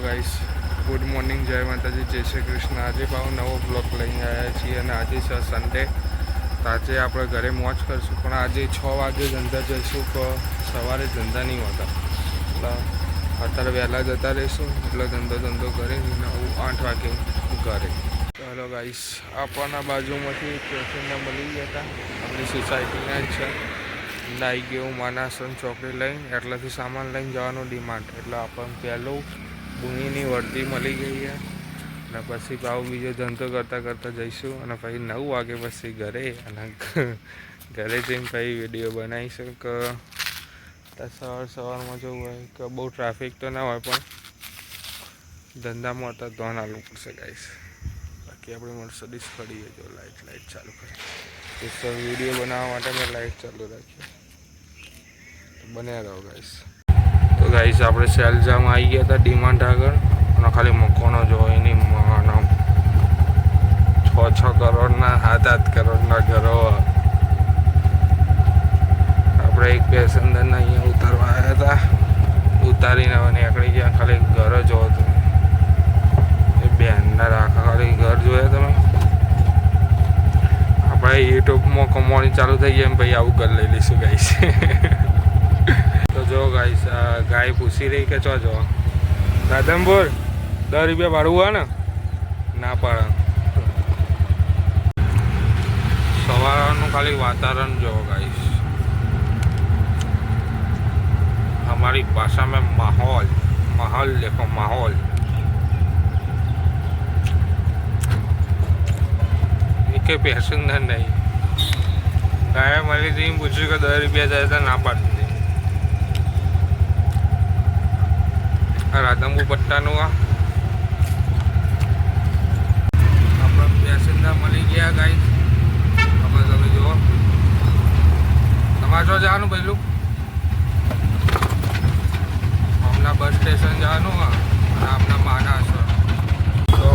Guys, good morning, જય માતાજી, જય શ્રી કૃષ્ણ. આજે પાછો નવો બ્લોગ લઈને આવ્યા છીએ અને આજે છે સન્ડે. તો આજે આપણે ઘરે મોજ કરશું, પણ આજે 6 વાગે ધંધા જઈશું. તો સવારે ધંધા નહીં હોતા, એટલે અત્યારે વહેલા જતા રહીશું. એટલે ધંધો કરે 9-8 વાગે ઘરે. ચાલો ગાઈસ, આપણા બાજુમાંથી પેસેન્જર મળી ગયા હતા, આપણી સોસાયટીના જ છે. આવી ગયો માનાસન ચોકડી લઈને, એટલાથી સામાન લઈને જવાનું ડિમાન્ડ. એટલે આપણને પહેલું બુણીની વર્દી મળી ગઈ છે અને પછી ભાવ બીજો ધંધો કરતાં જઈશું અને પછી 9 વાગે પછી ઘરે. અને ઘરે જઈને પછી વિડીયો બનાવીશું કે સવારમાં જવું હોય કે બહુ ટ્રાફિક તો ના હોય, પણ ધંધામાં હતા ધ્યાન આપવું પડશે ગાઈસ. બાકી આપણે મર્સિડીઝ ખડીએ જો લાઇટ ચાલુ કરી. તો વિડીયો બનાવવા માટે મેં લાઇટ ચાલુ રાખી. બન્યા રહો ગાઈસ. તો ગાઈસ, આપણે સેલજામાં આવી ગયા હતા ડિમાન્ડ આગળ, અને ખાલી મકાનો જોઈ નહીં, 6 કરોડના 7 કરોડના ઘરો. આપણે એક પેસેન્જરના અહીંયા ઉતારવા આવ્યા હતા, ઉતારીને હવે નીકળી ગયા. ખાલી ઘર જોવો તમે, એ બેનના રાખા ખાલી ઘર જોયા તમે. આપણે યુટ્યુબમાં કમાણી ચાલુ થઈ ગયા એમ ભાઈ આવું ઘર લઈ લઈશું ગાઈસ. તો જો ગાઈસ, ગાય પૂછી રહી કે ચો જો રાધનપુર 10 રૂપિયા ભાડું હોય ને, ના પાડે. સવારનું ખાલી વાતાવરણ જો ગાઈસ, हमारी भाषा में माहौल देखो, माहौल. एक पैसेंजर नहीं, गाय मरी थी, पूछी कि 10 रुपया जाए तो ना पाड़ती. રાધનપુર પટ્ટાનું આપણે પેસેન્જર મળી ગયા ગાઈસ. હવે તમે જુઓ, તમારે જો જવાનું પહેલું अपना बस स्टेशन जानो है और अपना मानासर. तो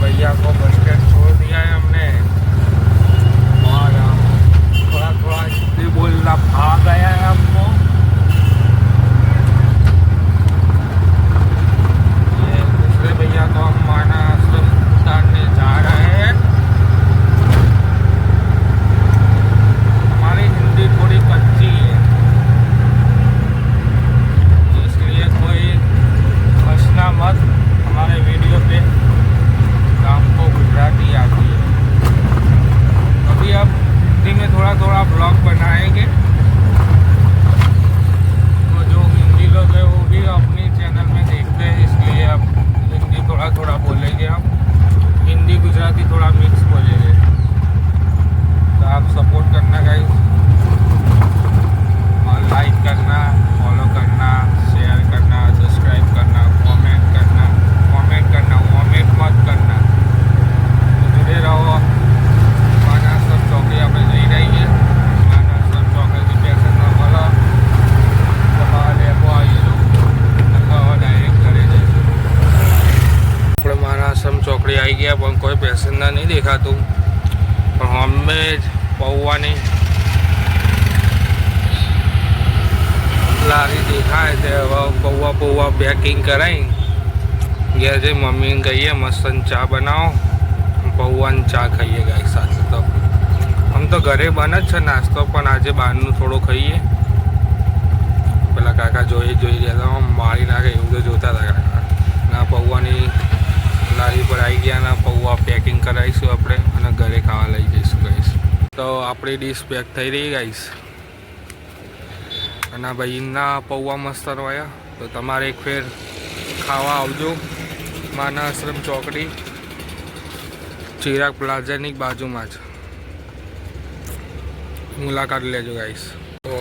भैया को बस स्टैंड छोड़ दिया है हमने और थोड़ा हिंदी बोलना आ गया है हमको. ये दूसरे भैया को हम मानासर उतारने जा रहे हैं. हमारी हिंदी थोड़ी कच्ची है, मत हमारे वीडियो पे हमको गुजराती आती है. अभी अब हिंदी में थोड़ा ब्लॉग बनाएंगे, तो जो हिंदी लोग हैं वो भी अपनी चैनल में देखते हैं, इसलिए अब हिंदी थोड़ा बोलेंगे. हम हिंदी गुजराती थोड़ा मिक्स बोलेंगे. तो आप सपोर्ट करना गाइस, और लाइक करना, फॉलो करना, शेयर करना, सब्सक्राइब करना, कमेंट करना, वोमेंट मत करना. तो जुड़े रहो. मानासर चौकी આપણે જઈ રહીએ. માનાસર ચોકીથી પેસેન્જર મળો તો બહાર લેવો આવીશું, ડાયરેક્ટ ઘરે જઈશું. આપણે માનાસર ચોકડી આવી ગયા, પણ કોઈ પેસેન્જર નહીં દેખાતું. પણ અમે પૌવાની લારી દેખાય છે. હવે પૌવા પેકિંગ કરાવી ઘેર જઈ મમ્મીને કહીએ મસ્ત ચા બનાવો, પૌવાની ચા ખાઈએ ગાય સાથે. તો આમ તો ઘરે બને જ છે નાસ્તો, પણ આજે બહારનું થોડું ખાઈએ. પેલા કાકા જોઈ રહ્યા હતા, મારી નાખે એવું તો જોતા હતા કાકા. ના, પૌવાની લારી પર આવી ગયા, ના પૌવા પેકિંગ કરાવીશું આપણે અને ઘરે ખાવા લઈ જઈશું ગાઈસ. તો આપણી ડીશ પેક થઈ રહી ગાઈસ, અને ભાઈના પૌવા મસ્ત રહ્યા. તો તમારે એક ફેર ખાવા આવજો. માનાશ્રમ ચોકડી ચિરાગ પ્લાઝાની બાજુમાં જ મુલાકાત લેજો ગાઈસ. તો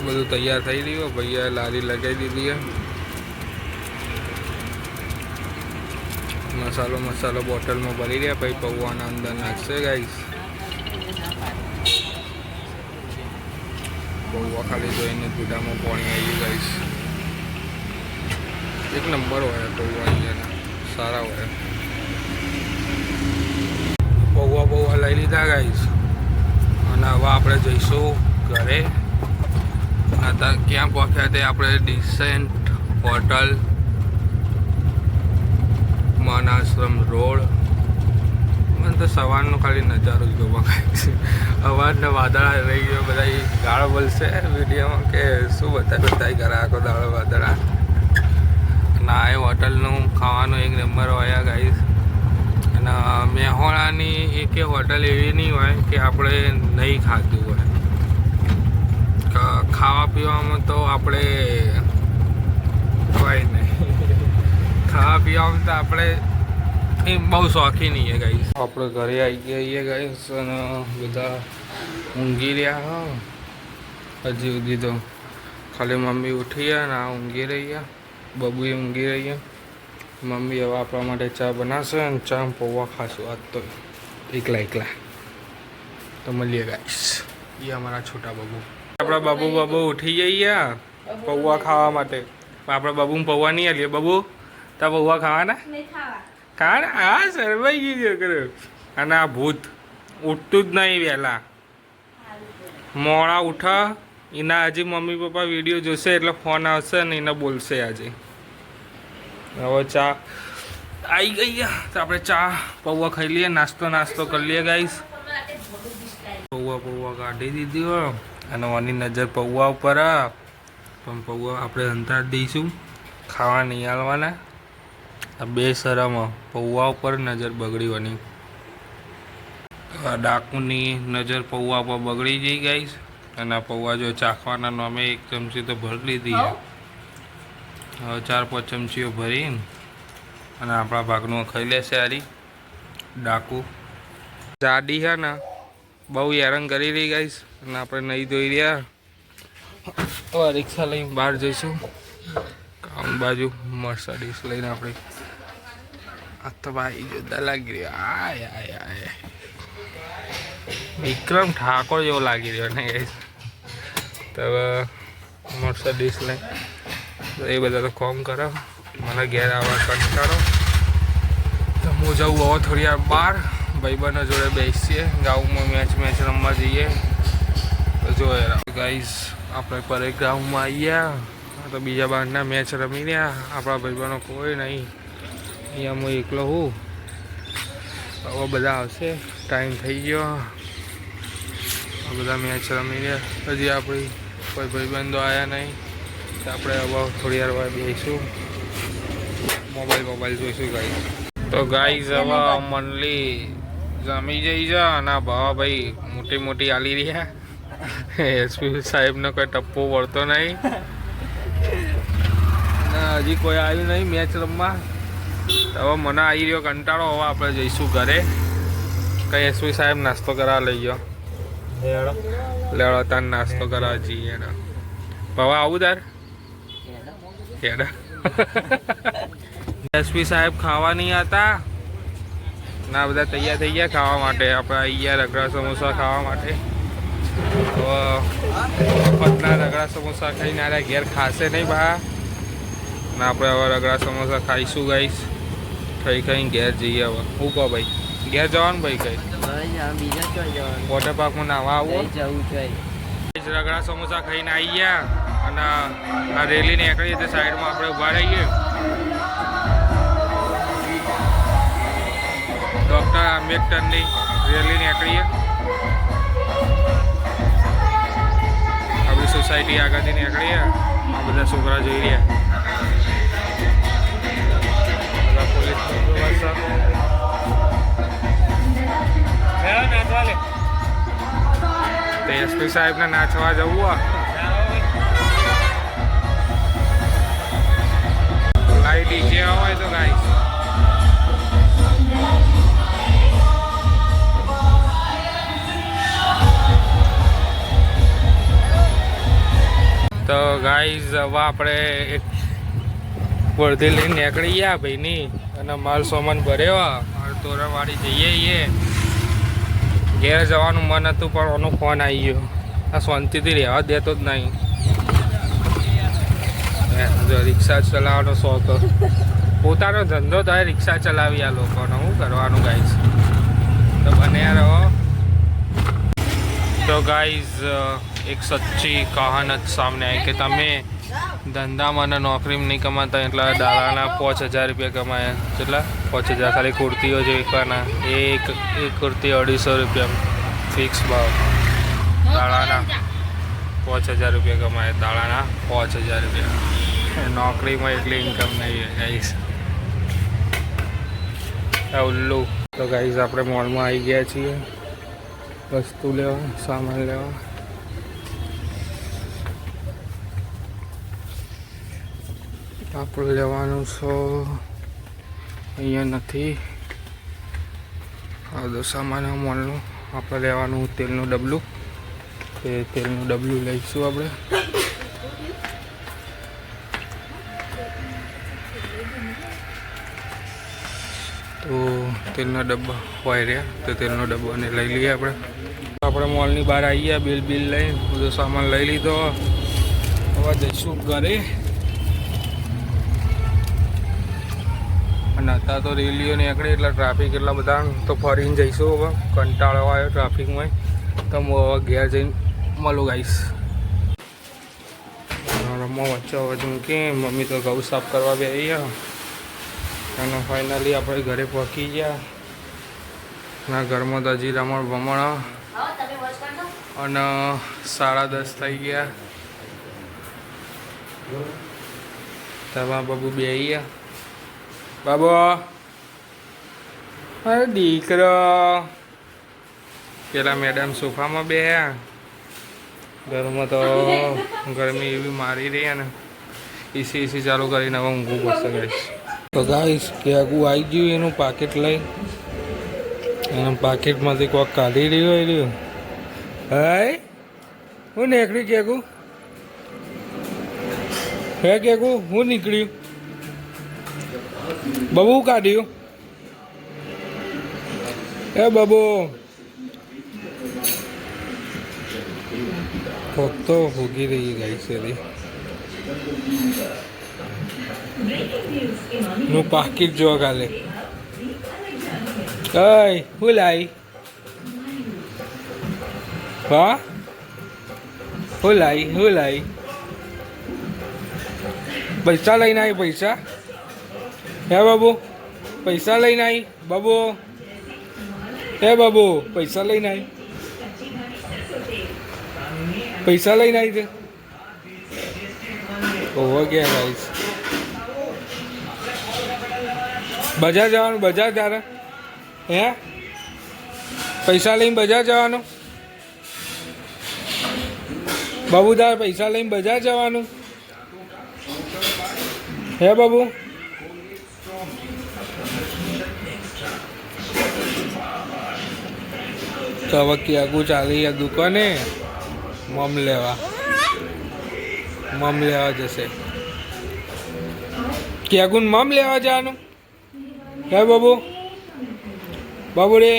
બધું તૈયાર થઈ રહ્યું, ભૈયાએ લારી લગાવી દીધી છે. મસાલો બોટલમાં ભરી રહ્યા, પછી પૌવાના અંદર નાખશે ગાઈસ. પૌવા ખાલી જોઈને દૂધામાં પાણી આવી ગાઈસ. એક નંબર હોય પૌવા, અહીંયાના સારા હોય. પૌવા લઈ લીધા ગાઈસ, અને હવે આપણે જઈશું ઘરે. ક્યાં પહોંચ્યા તે આપણે ડિસેન્ટ હોટલ ભગવાન આશ્રમ રોડ. મને તો સવારનો ખાલી નજારો જ જોવા ખાય છે. અવાજના વાદળા રહી ગયો, બધા ગાળો બોલશે વિડીયોમાં કે શું બતાવી કરે આખો દાડો વાદળા. ના એ હોટલનું ખાવાનું એક નંબર હોય ગાઈસ. અને મેહોણાની એક હોટલ એવી નહીં હોય કે આપણે નહીં ખાધું હોય. ખાવા પીવામાં તો આપણે કોઈ નહીં. ખાવા પીવામાં તો આપણે એ બહુ શોખીન છીએ ગાઈસ. આપણે ઘરે આવી ગયા છીએ ગાઈસ અને બધા ઊંઘી રહ્યા. હજી સુધી તો ખાલી મમ્મી ઉઠી ગયા ને આ ઊંઘી રહ્યા. બબુએ ઊંઘી રહ્યા. મમ્મી હવે આપણા માટે ચા બનાવશે અને ચા પૌવા ખાશું આજ તો એકલા. તો મળીએ ગાઈસ. એ અમારા છોટા બબુ. આપણા બબુ ઉઠી જઈએ પૌવા ખાવા માટે. આપણા બબુને પૌવા નહીં આલીએ. બબુ તા પૌવા ખાવાના ખાવાના. હા સરવાઈ ગયું કરે. અને આ ભૂત ઉઠતું જ નહીં વહેલા, મોડા ઉઠા. એના હજી મમ્મી પપ્પા વિડીયો જોશે એટલે ફોન આવશે ને એને બોલશે આજે. હવે ચા આવી ગઈ તો આપણે ચા પૌવા ખાઈ લઈએ. નાસ્તો કરી લઈએ ગાઈસ. પૌવા કાઢી દીધી હોય અને ઓની નજર પૌવા ઉપર. પણ પૌવા આપણે અંતાર દઈશું, ખાવા નહીં આવવાના. આ બે શરમ પૌવા ઉપર નજર બગડી વાની. ડાકુની નજર પૌવા ઉપર બગડી જઈ ગાઈસ. અને પૌવા જો ચાખવાના નામે એક ચમચી તો ભરી લીધી. હવે 4-5 ચમચીઓ ભરીને અને આપણા ભાગનું ખાઈ લેશે. આરી ડાકુ જાડી છે ને બહુ હેરાન કરી રહી ગાઈસ. અને આપણે નહીં ધોઈ રહ્યા. હવે રિક્ષા લઈને બહાર જઈશું. કામ બાજુ મર્સિડીઝ લઈને આપણે. આ તો ભાઈ જોરદાર લાગી રહ્યો. આય વિક્રમ ઠાકોર જેવો લાગી રહ્યો ને ગાઈસ. તો હવે મર્સિડીઝ લઈને એ બધા તો કોમ કરો. મને ઘેર આવવા કંટાળો. તો હું જવું હવે થોડી વાર બહાર ભાઈબંધો જોડે બેસીએ. ગામમાં મેચ રમવા જઈએ. તો જો ગાઈસ આપણે પરેડ ગ્રાઉન્ડમાં આવ્યા. તો બીજા બહારના મેચ રમી રહ્યા. આપણા ભાઈબંધો કોઈ નહીં. અહીંયા હું એકલો હું. હવે બધા આવશે. ટાઈમ થઈ ગયો. બધા મેચ રમી રહ્યા. હજી આપણી કોઈ ભાઈબંધો આવ્યા નહીં. તો આપણે હવે થોડી વાર બેસીશું. મોબાઈલ જોઈશું ગાઈસ. તો ગાઈસ હવે મંડલી જમી જઈ છે. અને ભાઈ મોટી આલી રહ્યા. એસપી સાહેબનો કોઈ ટપ્પો વળતો નહીં. હજી કોઈ આવ્યું નહીં મેચ રમવા. હવે મને આવી રહ્યો કંટાળો. હવે આપણે જઈશું ઘરે. કઈ એસપી સાહેબ નાસ્તો કરાવવા લઈ ગયો. લેવડો તાર નાસ્તો કરાવવા જઈએ. હવે આવું તાર એસપી સાહેબ ખાવા નહીં હતા ના. બધા તૈયાર થઈ ગયા ખાવા માટે. આપણે આવી ગયા રગડા સમોસા ખાવા માટે. મફતના રગડા સમોસા ખાઈને આવ્યા. ઘેર ખાશે નહીં બા. ના આપણે હવે રગડા સમોસા ખાઈશું ગાઈશ. ખાઈ ઘેર જઈએ. હવે હું કહો ભાઈ ઘેર જવાનું ભાઈ કઈ વોટર પાર્કમાં નાવા આવું રગડા સમોસા ખાઈને આવી ગયા. અને આ રેલી નીકળી તે સાઈડમાં આપણે ઊભા રહીએ. ડૉક્ટર આંબેડકરની રેલી નીકળીએ. આપણી સોસાયટી આગળથી નીકળીએ. આ બધા છોકરા જોઈ રહ્યા. બધા પોલીસ એસપી સાહેબને નાચવા જવું. લાઈટ ડીજે હોય તો ગાઈસ. તો ગાઈઝ હવે આપણે એક વર્ધી લઈને નીકળી ગયા ભાઈની. અને માલ સામાન ભર્યો. તોરણવાળી જઈએ. ઘેર જવાનું મન હતું પણ એનો ફોન આવી ગયો. આ શાંતિથી રહેવા દેતો જ નહીં. જો રિક્ષા ચલાવવાનો શોખ. પોતાનો ધંધો થાય રિક્ષા ચલાવી આ લોકોનો. શું કરવાનું ગાઈઝ. તો બન્યા રહો. તો ગાઈઝ એક સચ્ચી કહાનત સામને આવી કે તમે ધંધામાં અને નોકરીમાં નહીં કમાતા એટલા દાડાના 5000 રૂપિયા કમાયા. કેટલા? 5000 ખાલી કુર્તીઓ જે વેચવાના એક કુર્તી 250 રૂપિયા ફિક્સ ભાવ. દાડાના 5000 રૂપિયા કમાયા. દાડાના 5000 રૂપિયા. નોકરીમાં એટલી ઇન્કમ નહીં ગાઈસ. ઉલ્લુ. તો ગાઈસ આપણે મોલમાં આવી ગયા છીએ વસ્તુ લેવા, સામાન લેવા. આપણે લેવાનું છે અહીંયા નથી. આ દો સામાન મોલનું. આપણે લેવાનું તેલનું ડબલું. તે તેલનું ડબલું લઈશું આપણે. તો તેલના ડબ્બા હોય રહ્યા તો તેલનો ડબ્બો અને લઈ લઈએ આપણે. આપણે મોલની બહાર આવી ગયા, બિલ લઈ બધો સામાન લઈ લીધો. હવે જઈશું ઘરે. અને અત્યારે તો રેલીઓ નીકળે એટલે ટ્રાફિક એટલા બધા તો ફરીને જઈશું. હવે કંટાળો આવ્યો ટ્રાફિકમાં. તો હું હવે ઘેર જઈને મળું ગાઈશ. રમવા વચ્ચે હવે કે મમ્મી તો ઘઉં સાફ કરવા બેસી ગયા અને ફાઇનલી આપણે ઘરે પહોંચી ગયા. ના ઘરમાં તો હજી રમણ ભમણ અને 10:30 થઈ ગયા. તમારા બાબુ બેસી ગયા. બાબો, અરે દીકરો. પેલા મેડમ સોફામાં બેહ્યા. ઘરમાં તો ગરમી એવી મારી રહી ને એસી ચાલુ કરીને હવે ઊંઘવું પડશે ગાઈસ. તો ગાઈસ કેગું આવી ગયું એનું પાકીટ લઈ. એના પાકીટમાંથી કોઈક કાઢી રહ્યો રહ્યું. હાય હું નીકળી કેગું? હે કેગું હું નીકળ્યું? બબુ કાઢ્યું? એ બબુ તો ભોગી રહી ગઈ છે નું પાકીટ જો કાલે. કઈ હું લાઈ? હા હું લાઈ? પૈસા લઈને આવી? પૈસા હે બાબુ? પૈસા લઈને આવી બાબુ? હે બાબુ પૈસા લઈને આવી? પૈસા લઈને આવી છે? ઓહો ગયા ગાઈસ. બજાર જવાનું? બજાર તારે હે? પૈસા લઈને બજાર જવાનું? બાબુ તારે પૈસા લઈને બજાર જવાનું હે બાબુ? તો હવે ક્યાંકું ચાલી દુકાને મમ લેવા જશે. ક્યાંકું મમ લેવા જવાનું હે બાબુ? બાબુ રે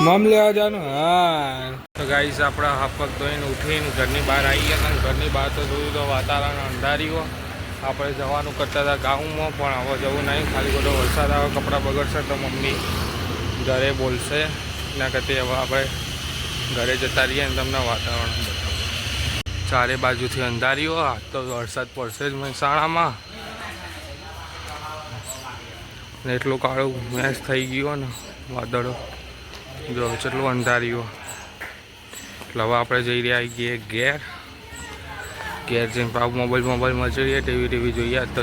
મમ લેવા જવાનું. હા તો ગાઈસ આપણે હાફક ધોઈને ઉઠીને ઘરની બહાર આવી ગયા. ઘરની બહાર તો જોયું તો વાતાવરણ અંધાર્યું. આપણે જવાનું કરતા હતા ગામમાં પણ હવે જવું નહીં. ખાલી બધો વરસાદ આવે, કપડાં બગડશે તો મમ્મી ઘરે બોલશે. એના કરતાં હવે આપણે ઘરે જતા રહીએ ને તમને વાતાવરણ બતાવો. ચારે બાજુથી અંધાર્યું. આજ તો વરસાદ પડશે જ મહેસાણામાં. ને એટલું કાળું મેચ થઈ ગયું ને વાદળો જો કેટલું અંધાર્યું. એટલે હવે આપણે જઈ રહ્યા છીએ ઘેર જઈને પાવ મોબાઈલ મચડીએ, ટીવી જોઈએ. આજ તો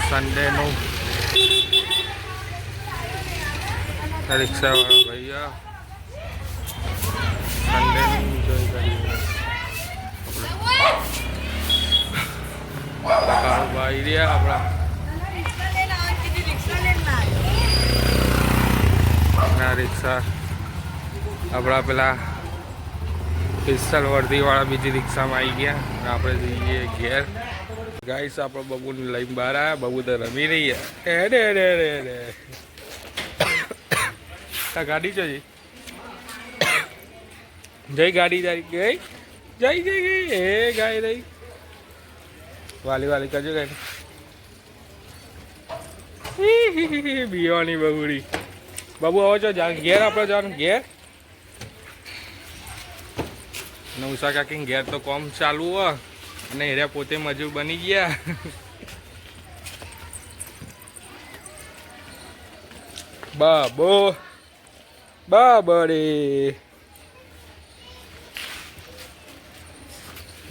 સન્ડેનું રિક્ષાવાળા ભૈયા સન્ડેનું એન્જોય કરીએ. ભાઈ રહ્યા આપણા રિક્ષા આપણા પેલા પિસ્તલ વર્દીવાળા બીજી રિક્ષામાં આવી ગયા. આપણે જઈએ ઘેર. ગાઈસ આપણે બબુને લઈને બહાર આવ્યા. બબુ તો રમી રહી આ ગાડી છે જઈ ગાડી જઈ એ ગાય રહી વાલી કરજો ગાય બીવાની બહુડી બાબુ આવો છો ઘેર આપણે જવાનું ઘેર અને ઉષા કાકી ઘેર તો કોમ ચાલુ હોય અને હેર્યા પોતે મજૂર બની ગયા બાબો બાબરે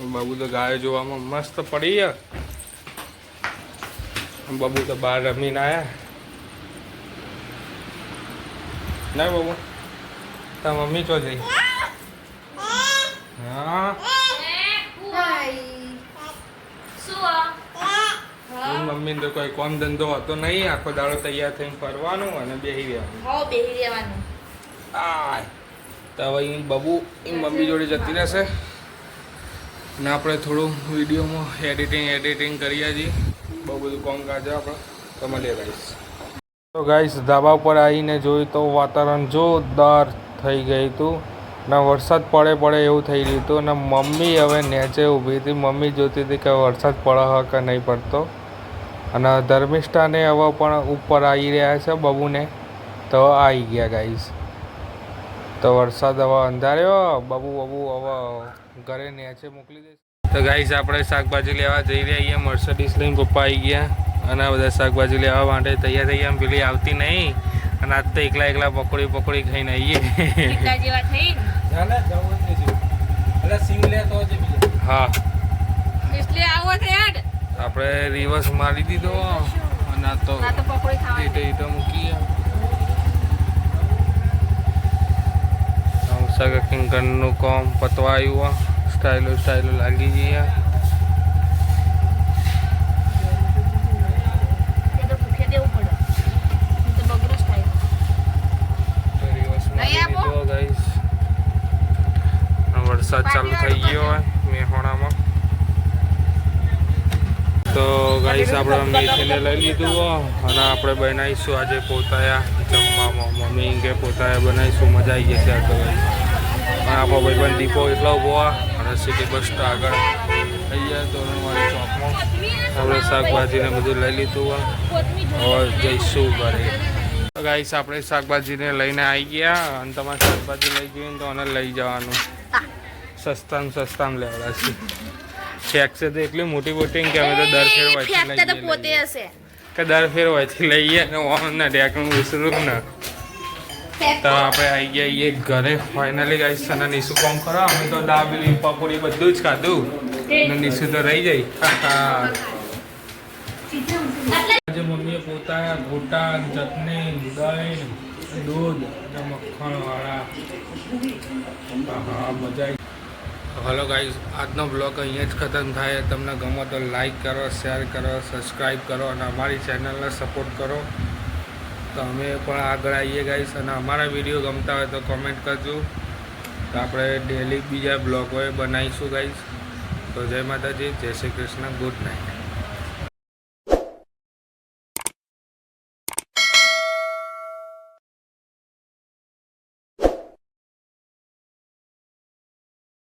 બાબુ તો ગાયો જોવામાં મસ્ત પડી બાબુ તો બહાર રમીને આવ્યા ના બાબુ તાર મમ્મી ચો જઈ હા મમ્મી તો કોઈ કોમ ધંધો હતો નહીં આખો દાડો તૈયાર થઈને ફરવાનું અને બેસી રહેવાનું આ તો હવે બાબુ એ મમ્મી જોડે જતી રહેશે ને આપણે થોડું વિડીયોમાં એડિટિંગ કરીએ છીએ બહુ બધું કામ કાજ આપણે તો મળીએ ગાઈસ તો ગાઈસ ધાબા ઉપર આવીને જોયું તો વાતાવરણ જોરદાર થઈ ગયું હતું ને વરસાદ પડે એવું થઈ રહ્યું હતું અને મમ્મી હવે નીચે ઊભી હતી મમ્મી જોતી હતી કે વરસાદ પડે કે નહીં પડતો અને ધર્મિષ્ઠાને હવે પણ ઉપર આવી રહ્યા છે બબુને તો આવી ગયા ગાઈસ તો વરસાદ હવે અંધાર્યો બબુ હવે ઘરે નીચે મોકલી દઈશ તો ગાઈસ આપણે શાકભાજી લેવા જઈ રહ્યા છીએ મર્સિડીઝ લઈને પપ્પા આવી ગયા અને આ બધા શાકભાજી લેવા માટે તૈયાર થઈ ગયા પેલી આવતી નહીં અને આજ તો એકલા પકોડી ખાઈને આવીએ હા આપણે રિવર્સ મારી દીધો અને આ તો મૂકી ઘરનું કામ પતવા આવ્યું સ્ટાઇલો લાગી ગઈ વરસાદ ચાલુ થઈ ગયો હોય મેહોણામાં તો ગાઈસ આપણે મેથીને લઈ લીધું અને આપણે બનાવીશું આજે પોતાયા જમવામાં મમ્મી કે પોતાયા બનાવીશું મજા આવી જશે આ તો પણ આપણો ભાઈબંધ દીપો એટલો ઉભો અને સિટી બસ સ્ટેન્ડ આગળ થઈ ગયા તોરણવાળી ચોકમાં આપણે શાકભાજીને બધું લઈ લીધું હવે જઈશું ઘરે તો ગાઈસ આપણે શાકભાજીને લઈને આવી ગયા અને તમારે શાકભાજી લઈ જઈએ તો એને લઈ જવાનું સસ્તામાં લેવડા છે ફેક છે તો એટલી મોટી કે અમે તો દર ફેર હોયથી લઈએ ને ઓમના ડેકનું વિસરું ને તો આપણે આવી ગયા ઘરે ફાઇનલી ગાઈસ અને નીસુ કોમ કરો અમે તો દાબેલી પકોડી બધું જ ખાધું અને નીસુ તો રહી જાય આજે મમ્મીએ પોતા ગોટા ચટણી દહીં દૂધ મક્ખણ વાળા હા મજા આવી હલો ગાઈસ આજનો બ્લોગ અહીંયા જ ખતમ થાય તમને ગમો તો લાઈક કરો શેર કરો સબસ્ક્રાઈબ કરો અને અમારી ચેનલને સપોર્ટ કરો તો અમે પણ આગળ આવીએ ગાઈસ અને અમારા વિડીયો ગમતા હોય તો કોમેન્ટ કરજો તો આપણે ડેલી બીજા બ્લોગો બનાવીશું ગાઈસ તો જય માતાજી જય શ્રી કૃષ્ણ ગુડ નાઇટ